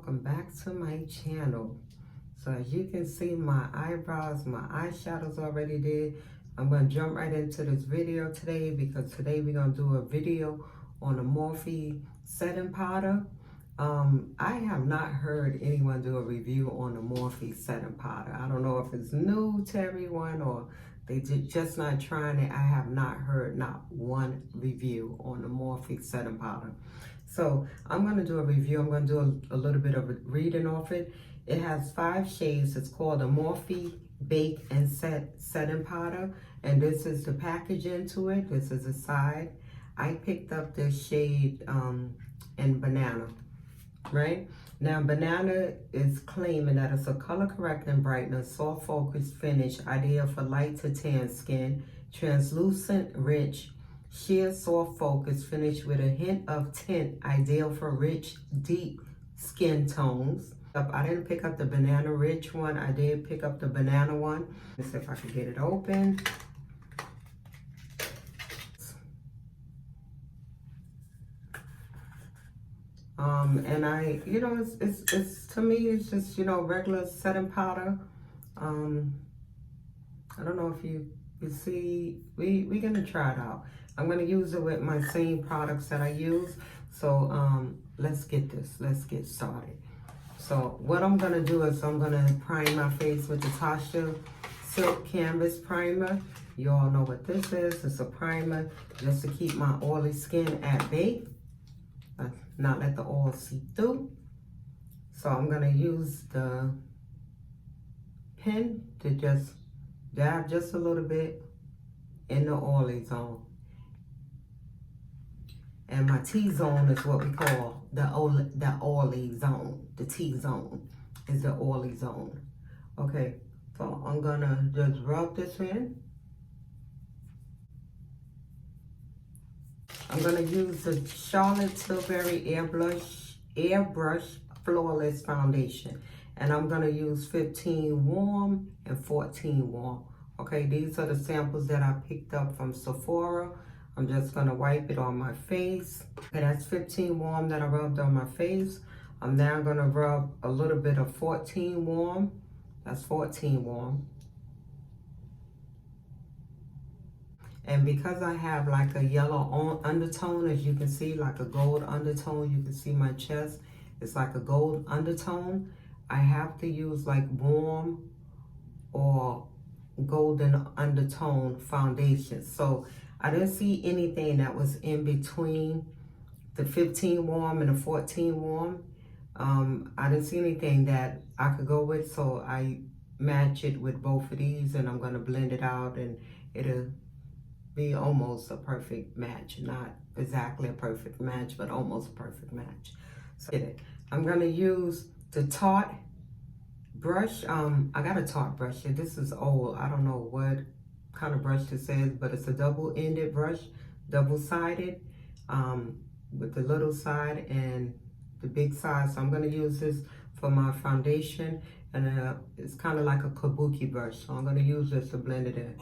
welcome back to my channel. So as you can see, my eyebrows, my eyeshadows already did. I'm going to jump right into this video today because today we're going to do a video on the Morphe setting powder. I have not heard anyone do a review on the Morphe setting powder. I don't know if it's new to everyone or they just not trying it. I have not heard not one review on the Morphe setting powder. So I'm going to do a review. I'm going to do a little bit of reading off it. It has 5 shades. It's called the Morphe Bake and Set Setting Powder. And this is the packaging to it. This is the side. I picked up this shade in Banana, right? Now, Banana is claiming that it's a color correcting brightener, soft focus finish, ideal for light to tan skin, translucent, rich, sheer soft focus finish with a hint of tint, ideal for rich, deep skin tones. I didn't pick up the Banana Rich one. I did pick up the Banana one. Let's see if I can get it open. And it's to me, it's just, regular setting powder. I don't know if you see, we're gonna try it out. I'm gonna use it with my same products that I use. So let's get started. So what I'm gonna do is I'm gonna prime my face with the Tasha Silk Canvas Primer. You all know what this is. It's a primer just to keep my oily skin at bay. Not let the oil seep through. So I'm gonna use the pen to just dab just a little bit in the oily zone. And my T-zone is what we call the oily zone. The T-zone is the oily zone. Okay, so I'm gonna just rub this in. I'm gonna use the Charlotte Tilbury Airbrush Flawless Foundation. And I'm gonna use 15 warm and 14 warm. Okay, these are the samples that I picked up from Sephora. I'm just gonna wipe it on my face. Okay, that's 15 warm that I rubbed on my face. I'm now gonna rub a little bit of 14 warm. That's 14 warm. And because I have like a yellow undertone, as you can see, like a gold undertone, you can see my chest, it's like a gold undertone. I have to use like warm or golden undertone foundation. So I didn't see anything that was in between the 15 warm and the 14 warm. I didn't see anything that I could go with, so I match it with both of these, and I'm gonna blend it out, and it'll be almost a perfect match. Not exactly a perfect match, but almost a perfect match. So I'm gonna use the Tarte brush. I got a Tarte brush here. This is old. I don't know what kind of brush this is, but it's a double-ended brush, double-sided, with the little side and the big side. So I'm gonna use this for my foundation, and it's kind of like a kabuki brush. So I'm gonna use this to blend it in.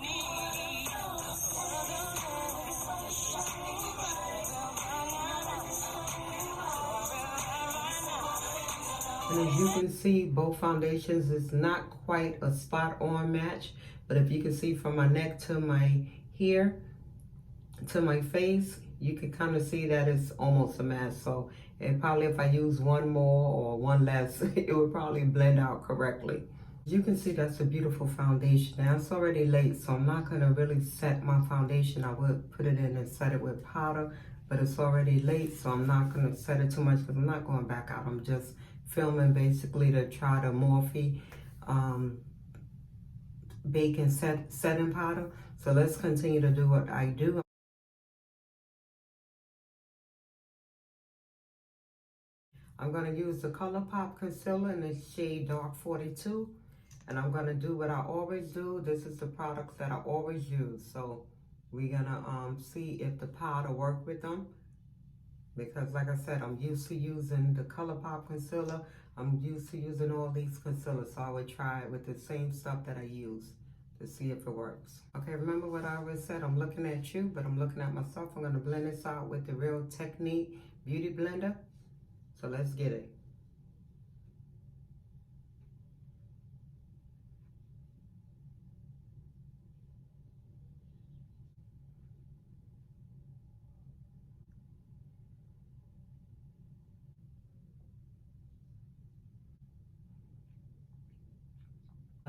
And as you can see, both foundations is not quite a spot-on match, but if you can see from my neck to my hair, to my face, you can kind of see that it's almost a match. So it probably, if I use one more or one less, it would probably blend out correctly. You can see that's a beautiful foundation. Now it's already late, so I'm not gonna really set my foundation. I would put it in and set it with powder, but it's already late, so I'm not gonna set it too much because I'm not going back out. I'm just filming basically to try the Morphe Bake and Setting Powder. So let's continue to do what I do. I'm gonna use the Colourpop concealer in the shade Dark 42. And I'm gonna do what I always do. This is the products that I always use. So we're gonna see if the powder work with them. Because like I said, I'm used to using the Colourpop concealer. I'm used to using all these concealers. So I would try it with the same stuff that I use to see if it works. Okay, remember what I always said, I'm looking at you, but I'm looking at myself. I'm gonna blend this out with the Real Technique Beauty Blender. So let's get it.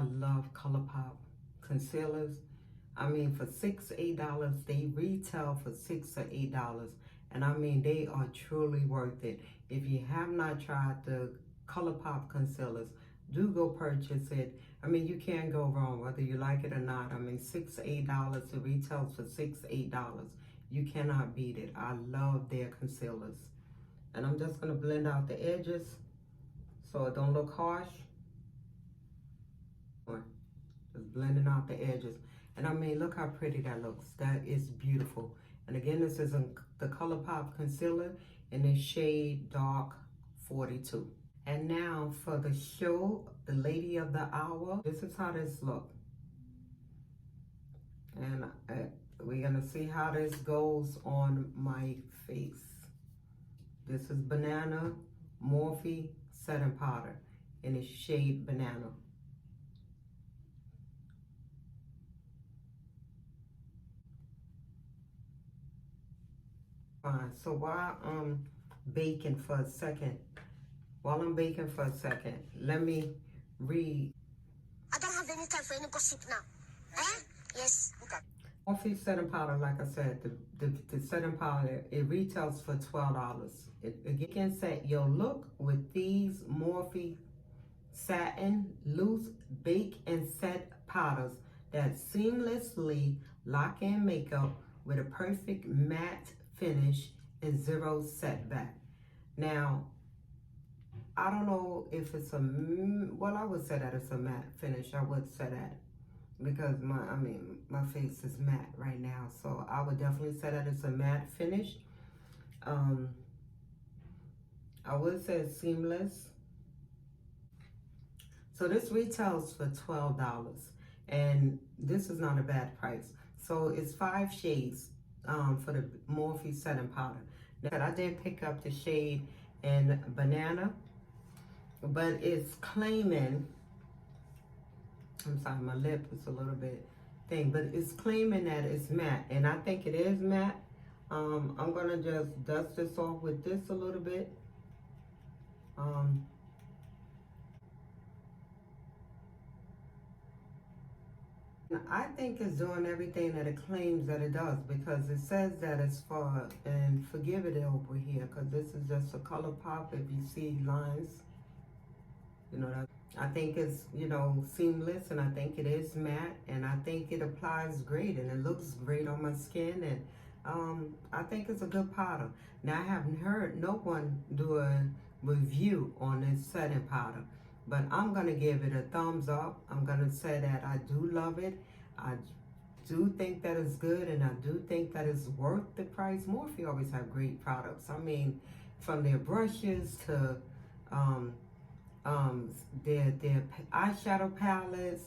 I love Colourpop concealers. I mean, for $6, $8, they retail for $6 or $8. And I mean, they are truly worth it. If you have not tried the Colourpop concealers, do go purchase it. I mean, you can't go wrong whether you like it or not. I mean, $6, $8, it retails for $6, $8. You cannot beat it. I love their concealers. And I'm just gonna blend out the edges so it don't look harsh. Just blending out the edges. And I mean, look how pretty that looks. That is beautiful. And again, this is the Colourpop concealer in the shade Dark 42. And now for the show, the Lady of the Hour. This is how this look. And we're gonna see how this goes on my face. This is Banana Morphe setting powder in the shade Banana. Fine. So while I'm baking for a second, let me read. I don't have any time for any gossip now. Eh? Yes. Okay. Morphe setting powder, like I said, the setting powder, it retails for $12. You can set your look with these Morphe satin loose bake and set powders that seamlessly lock in makeup with a perfect matte finish and zero setback. Now, I don't know if it's well, I would say that it's a matte finish. I would say that because my face is matte right now. So I would definitely say that it's a matte finish. I would say it's seamless. So this retails for $12, and this is not a bad price. So it's 5 shades for the Morphe setting powder. Now, I did pick up the shade in Banana, but it's claiming, I'm sorry, my lip is a little bit thing, but it's claiming that it's matte, and I think it is matte. I'm gonna just dust this off with this a little bit. I think it's doing everything that it claims that it does, because it says that it's for, and forgive it over here, because this is just a Colourpop. If you see lines, you know, that I think it's, you know, seamless, and I think it is matte, and I think it applies great, and it looks great on my skin, and I think it's a good powder. Now, I haven't heard no one do a review on this setting powder, but I'm gonna give it a thumbs up. I'm gonna say that I do love it. I do think that it's good, and I do think that it's worth the price. Morphe always have great products. I mean, from their brushes to their eyeshadow palettes,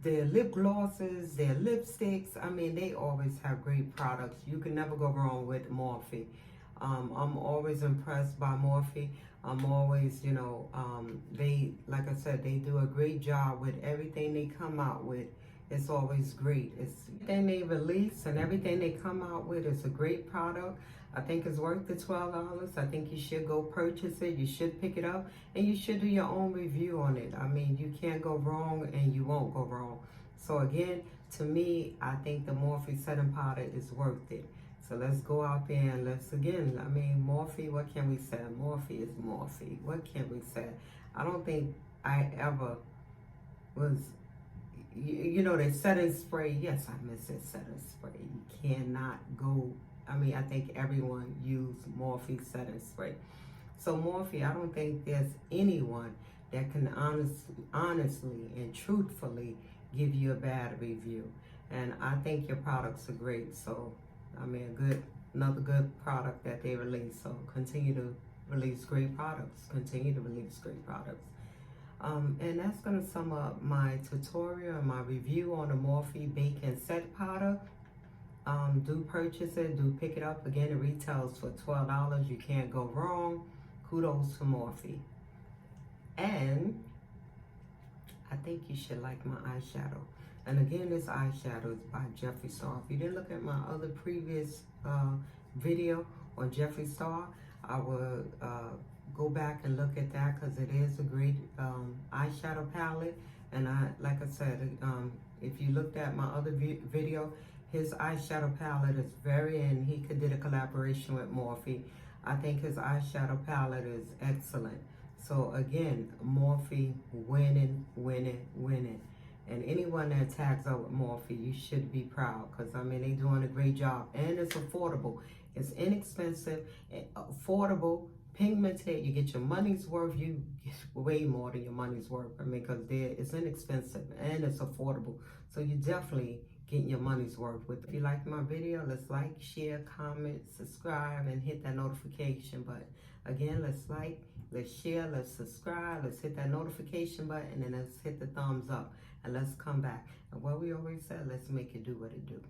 their lip glosses, their lipsticks. I mean, they always have great products. You can never go wrong with Morphe. I'm always impressed by Morphe. I'm always, you know, they, like I said, they do a great job with everything they come out with. It's always great. It's everything they release and everything they come out with is a great product. I think it's worth the $12. I think you should go purchase it. You should pick it up, and you should do your own review on it. I mean, you can't go wrong, and you won't go wrong. So again, to me, I think the Morphe setting powder is worth it. So let's go out there and let's, again, I mean, Morphe, what can we say? Morphe is Morphe. What can we say? I don't think I ever was, you know, the setting spray. Yes, I miss it, setting spray. You cannot go, I mean, I think everyone used Morphe setting spray. So Morphe, I don't think there's anyone that can honestly and truthfully give you a bad review. And I think your products are great. So, I mean, another good product that they release. So continue to release great products. Continue to release great products. And that's going to sum up my tutorial and my review on the Morphe Bake and Set Powder. Do purchase it. Do pick it up. Again, it retails for $12. You can't go wrong. Kudos to Morphe. And I think you should like my eyeshadow. And again, this eyeshadow is by Jeffree Star. If you didn't look at my other previous video on Jeffree Star, I will go back and look at that, because it is a great eyeshadow palette. And like I said, if you looked at my other video, his eyeshadow palette is and he did a collaboration with Morphe. I think his eyeshadow palette is excellent. So again, Morphe winning, winning, winning. And anyone that tags out with Morphe, you should be proud, because I mean, they're doing a great job, and it's affordable. It's inexpensive, affordable, pigmented. You get your money's worth. You get way more than your money's worth. I mean, because it's inexpensive and it's affordable. So you definitely getting your money's worth with it. If you like my video, let's like, share, comment, subscribe, and hit that notification button. Again, let's like, let's share, let's subscribe, let's hit that notification button, and then let's hit the thumbs up. And let's come back. And what we always said, let's make it do what it do.